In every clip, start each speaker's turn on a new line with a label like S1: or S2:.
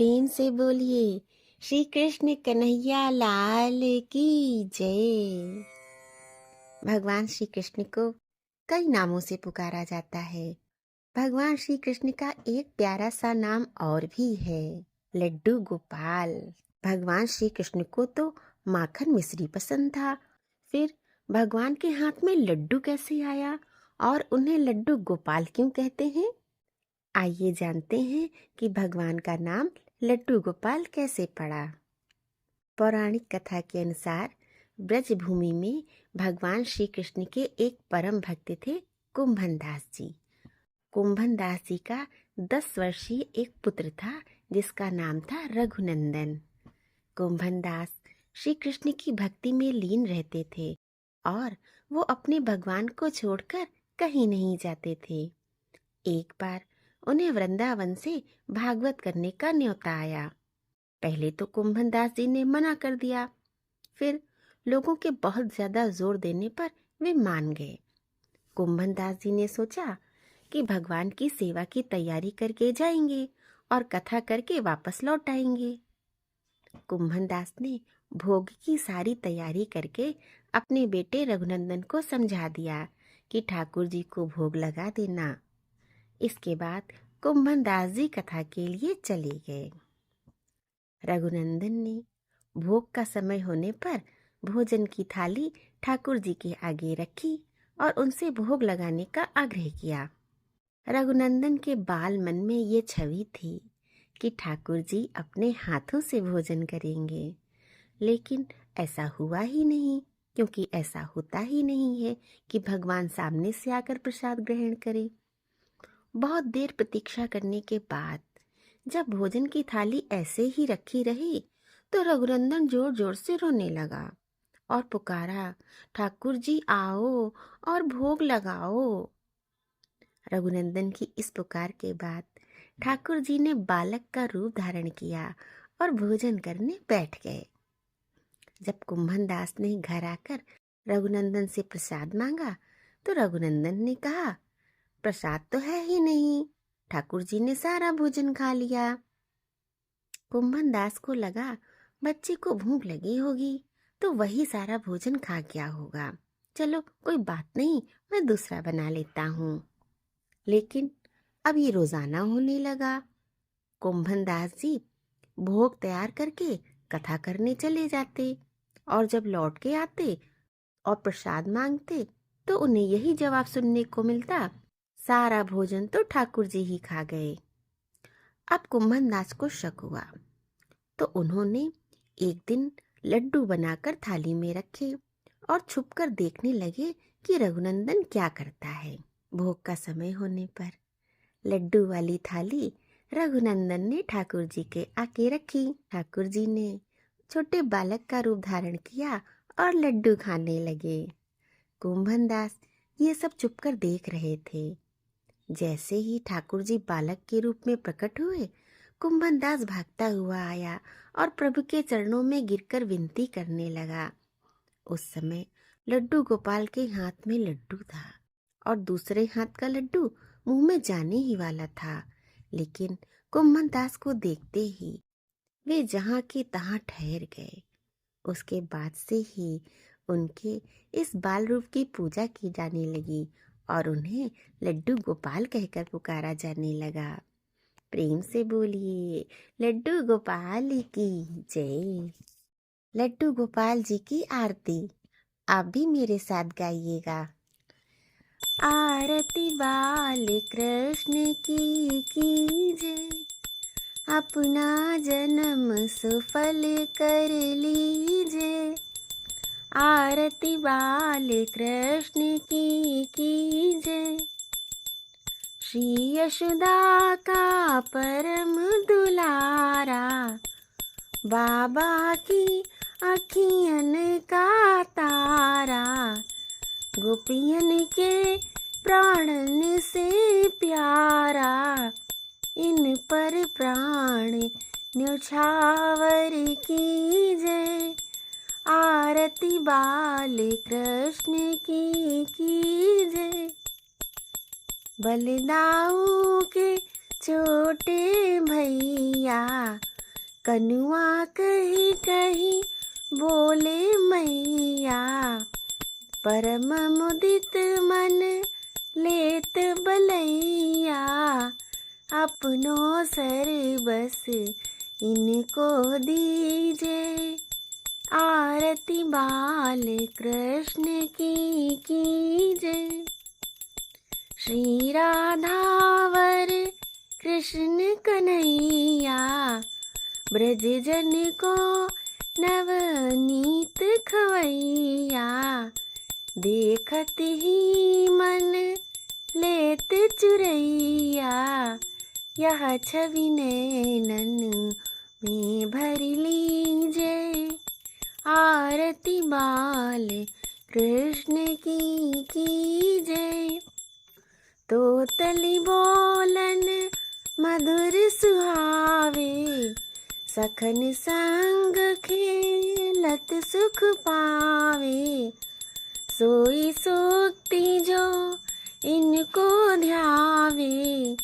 S1: प्रेम से बोलिए श्री कृष्ण कन्हैया लाल की जय। भगवान श्री कृष्ण को कई नामों से पुकारा जाता है। भगवान श्री कृष्ण का एक प्यारा सा नाम और भी है, लड्डू गोपाल। भगवान श्री कृष्ण को तो माखन मिश्री पसंद था, फिर भगवान के हाथ में लड्डू कैसे आया और उन्हें लड्डू गोपाल क्यों कहते हैं? आइए जानते हैं कि भगवान का नाम लड्डू गोपाल कैसे पड़ा। पौराणिक कथा के अनुसार ब्रज भूमि में भगवान श्री कृष्ण के एक परम भक्त थे, कुंभन दास जी। कुंभन दास जी का 10 वर्षीय एक पुत्र था जिसका नाम था रघुनंदन। कुंभन दास श्री कृष्ण की भक्ति में लीन रहते थे और वो अपने भगवान को छोड़कर कहीं नहीं जाते थे। एक बार उन्हें वृंदावन से भागवत करने का न्योता आया। पहले तो कुंभन दास जी ने मना कर दिया, फिर लोगों के बहुत ज्यादा जोर देने पर वे मान गए। कुंभन दास जी ने सोचा कि भगवान की सेवा की तैयारी करके जाएंगे और कथा करके वापस लौट आएंगे। कुंभन दास ने भोग की सारी तैयारी करके अपने बेटे रघुनंदन को समझा दिया कि ठाकुर जी को भोग लगा देना। इसके बाद कुंभन दास जी कथा के लिए चले गए। रघुनंदन ने भोग का समय होने पर भोजन की थाली ठाकुर जी के आगे रखी और उनसे भोग लगाने का आग्रह किया। रघुनंदन के बाल मन में ये छवि थी कि ठाकुर जी अपने हाथों से भोजन करेंगे, लेकिन ऐसा हुआ ही नहीं, क्योंकि ऐसा होता ही नहीं है कि भगवान सामने से आकर प्रसाद ग्रहण करें। बहुत देर प्रतीक्षा करने के बाद जब भोजन की थाली ऐसे ही रखी रही तो रघुनंदन जोर जोर से रोने लगा और पुकारा, ठाकुर जी आओ और भोग लगाओ। रघुनंदन की इस पुकार के बाद ठाकुर जी ने बालक का रूप धारण किया और भोजन करने बैठ गए। जब कुंभन दास ने घर आकर रघुनंदन से प्रसाद मांगा तो रघुनंदन ने कहा, प्रसाद तो है ही नहीं, ठाकुर जी ने सारा भोजन खा लिया। कुंभन दास को लगा बच्चे को भूख लगी होगी तो वही सारा भोजन खा गया होगा, चलो कोई बात नहीं, मैं दूसरा बना लेता हूँ। लेकिन अब ये रोजाना होने लगा। कुंभन दास जी भोग तैयार करके कथा करने चले जाते और जब लौट के आते और प्रसाद मांगते तो उन्हें यही जवाब सुनने को मिलता, सारा भोजन तो ठाकुर जी ही खा गए। अब कुंभन दास को शक हुआ तो उन्होंने एक दिन लड्डू बनाकर थाली में रखे और छुपकर देखने लगे कि रघुनंदन क्या करता है। भोग का समय होने पर लड्डू वाली थाली रघुनंदन ने ठाकुर जी के आगे रखी। ठाकुर जी ने छोटे बालक का रूप धारण किया और लड्डू खाने लगे। कुंभन दास ये सब चुपकर देख रहे थे। जैसे ही ठाकुर जी बालक के रूप में प्रकट हुए, कुंभन दास भागता हुआ आया और प्रभु के चरणों में गिरकर विनती करने लगा। उस समय लड्डू गोपाल के हाथ में लड्डू था और दूसरे हाथ का लड्डू मुंह में जाने ही वाला था, लेकिन कुंभन दास को देखते ही वे जहाँ के तहाँ ठहर गए। उसके बाद से ही उनके इस बाल रूप की पूजा की जाने लगी और उन्हें लड्डू गोपाल कहकर पुकारा जाने लगा। प्रेम से बोलिए लड्डू गोपाल की जय। लड्डू गोपाल जी की आरती आप भी मेरे साथ गाइएगा। आरती बाल कृष्ण की कीजिए, अपना जन्म सफल कर लीजिए। आरती बाल कृष्ण की कीजिए, श्री यशोदा का परम दुलारा, बाबा की अखियन का तारा, गोपियन के प्राणन से प्यारा, इन पर प्राण न्यौछावर कीजिए। आरती बाल कृष्ण की कीजिए, बलदाऊ के छोटे भैया, कनुआ कही कही बोले मैया, परम मुदित मन लेत बलैया। अपनो सर बस इनको दीजे, आरती बाल कृष्ण की कीजे। श्री राधावर कृष्ण कन्हैया, ब्रज जन को नवनीत खवैया। देखत ही मन लेत चुरैया, यह छवि नैनन में भर लीजे। आरती बाल कृष्ण की कीजे। तोतली बोलन मधुर सुहावे, सखन संग खेलत सुख पावे। सोई सोती जो इनको ध्यावे,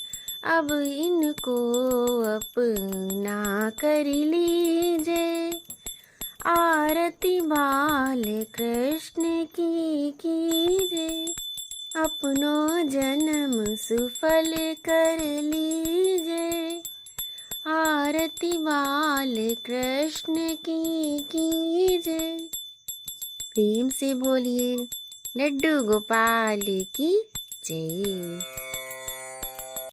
S1: अब इनको अपना कर लीजे। आरती बाल कृष्ण की कीजे, अपनो जन्म सुफल कर लीजे। आरती बाल कृष्ण की कीजे। प्रेम से बोलिए लड्डू गोपाल की जय।